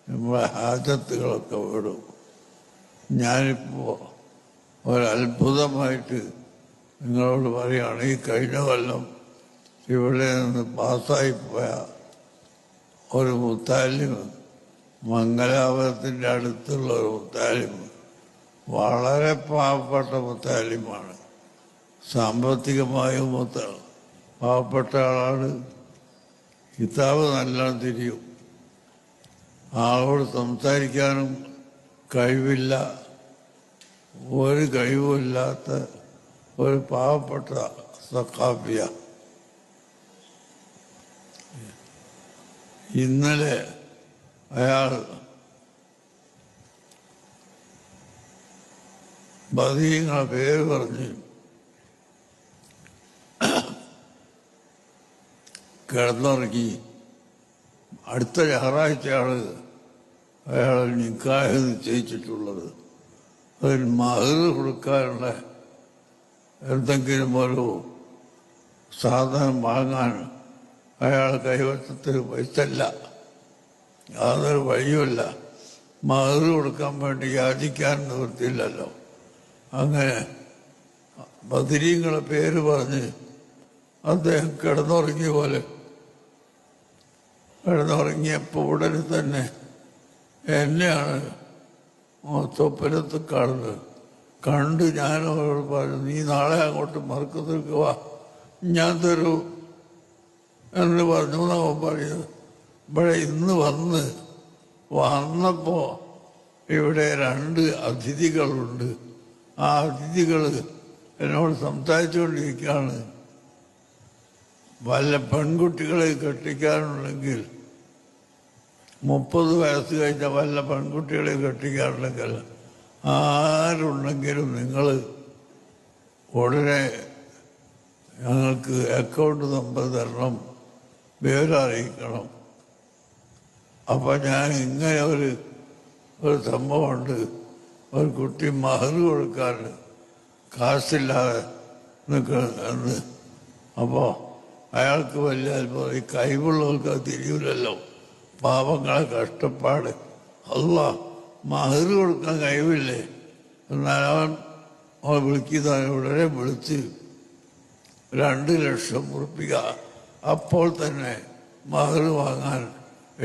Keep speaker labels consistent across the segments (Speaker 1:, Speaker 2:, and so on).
Speaker 1: നമ്മളെ ഹാജത്തുകളൊക്കെ വിടും. ഞാനിപ്പോൾ ഒരത്ഭുതമായിട്ട് നിങ്ങളോട് പറയുകയാണ്, ഈ കഴിഞ്ഞ കൊല്ലം ഇവിടെ നിന്ന് പാസ്സായിപ്പോയ ഒരു മുത്താലിമ്, മംഗലാപുരത്തിൻ്റെ അടുത്തുള്ള ഒരു മുത്താലിമ്, വളരെ പാവപ്പെട്ട മുത്താലിമാണ്. സാമ്പത്തികമായും പാവപ്പെട്ട ആളാണ്. കിതാബ് നല്ലോണം തിരിയും. ആളോട് സംസാരിക്കാനും കഴിവില്ല. ഒരു കഴിവുമില്ലാത്ത ഒരു പാവപ്പെട്ട സഖാഫിയ. ഇന്നലെ അയാൾ ബദീങ്ങളുടെ പേര് പറഞ്ഞ് കിടന്നുറങ്ങി. അടുത്ത ഞായറാഴ്ചയാണ് അയാൾ നിക്കാഹ് നിശ്ചയിച്ചിട്ടുള്ളത്. അതിൽ മഹർ കൊടുക്കാനുള്ള എന്തെങ്കിലും ഒരു സാധനം വാങ്ങാൻ അയാൾ കൈവശത്തിന് പൈസല്ല. യാതൊരു വഴിയുമില്ല. മഹർ കൊടുക്കാൻ വേണ്ടി യാചിക്കാൻ നിവൃത്തിയില്ലല്ലോ. അങ്ങനെ ബദരീങ്ങളെ പേര് പറഞ്ഞ് അദ്ദേഹം കിടന്നുറങ്ങിയ പോലെ കിടന്നുറങ്ങിയപ്പോൾ ഉടനെ തന്നെ എന്നെയാണ് സ്വപ്നത്ത് കാണുന്നത്. കണ്ട് ഞാനവരോട് പറഞ്ഞു, നീ നാളെ അങ്ങോട്ട് മർക്കത്തിലേക്ക് വാ, ഞാൻ തരൂ എന്ന് പറഞ്ഞു അവൻ പറയുന്നത്. ഇവിടെ ഇന്ന് വന്നപ്പോൾ ഇവിടെ 2 അതിഥികളുണ്ട്. ആ അതിഥികൾ എന്നോട് സംസാരിച്ചുകൊണ്ടിരിക്കുകയാണ്. വല്ല പെൺകുട്ടികളെ കെട്ടിക്കാനുണ്ടെങ്കിൽ 30 വയസ്സ് കഴിഞ്ഞ വല്ല പെൺകുട്ടികളെ കെട്ടിക്കാനുണ്ടെങ്കിൽ ആരുണ്ടെങ്കിലും നിങ്ങൾ ഉടനെ ഞങ്ങൾക്ക് അക്കൗണ്ട് നമ്പർ തരണം, വിവരം അറിയിക്കണം. അപ്പം ഞാൻ ഇങ്ങനെ ഒരു സംഭവമുണ്ട്, ഒരു കുട്ടി മഹർ കൊടുക്കാൻ കാശില്ലാതെ നിൽക്കുന്നു. അപ്പോൾ അയാൾക്ക് വലിയ അത്ഭുതം, ഈ കഴിവുള്ളവർക്ക് അത് തിരിയില്ലല്ലോ, പാവങ്ങളെ കഷ്ടപ്പാട്. അല്ലാ, മഹർ കൊടുക്കാൻ കഴിവില്ലേ? എന്നാൽ അവൻ വിളിക്കുന്ന ഉടനെ വിളിച്ച് 2 ലക്ഷം ഉറുപ്പിക അപ്പോൾ തന്നെ മഹർ വാങ്ങാൻ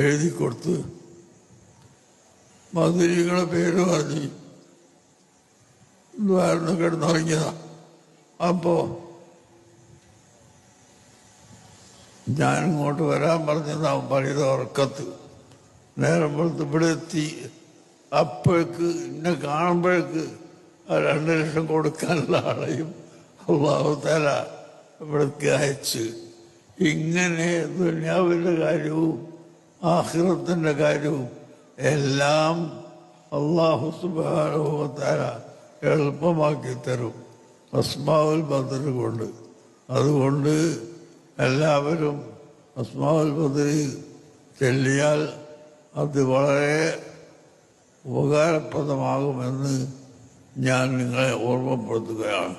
Speaker 1: എഴുതി കൊടുത്ത് മധുരികളുടെ പേര് പറഞ്ഞ് ദ്വാരം കിടന്നുറങ്ങിയതാ. അപ്പോൾ ഞാനിങ്ങോട്ട് വരാൻ പറഞ്ഞതാവും പറയുന്നത് ഉറക്കത്ത്. നേരം വെളുത്ത് ഇവിടെ എത്തി. അപ്പോഴേക്ക് എന്നെ കാണുമ്പോഴേക്ക് ആ 2 ലക്ഷം കൊടുക്കാനുള്ള ആളെയും അല്ലാഹു തആല ഇവിടേക്ക് അയച്ച്. ഇങ്ങനെ ദുനിയാവിൻ്റെ കാര്യവും ആഖിറത്തിൻ്റെ കാര്യവും എല്ലാം അല്ലാഹു സുബ്ഹാനഹു വ തആല എളുപ്പമാക്കി തരും അസ്മാഉൽ ബദർ കൊണ്ട്. അതുകൊണ്ട് എല്ലാവരും അസ്മാഉൽ ബദർ ചൊല്ലിയാൽ അത് വളരെ ഉപകാരപ്രദമാകുമെന്ന് ഞാൻ നിങ്ങളെ ഓർമ്മപ്പെടുത്തുകയാണ്.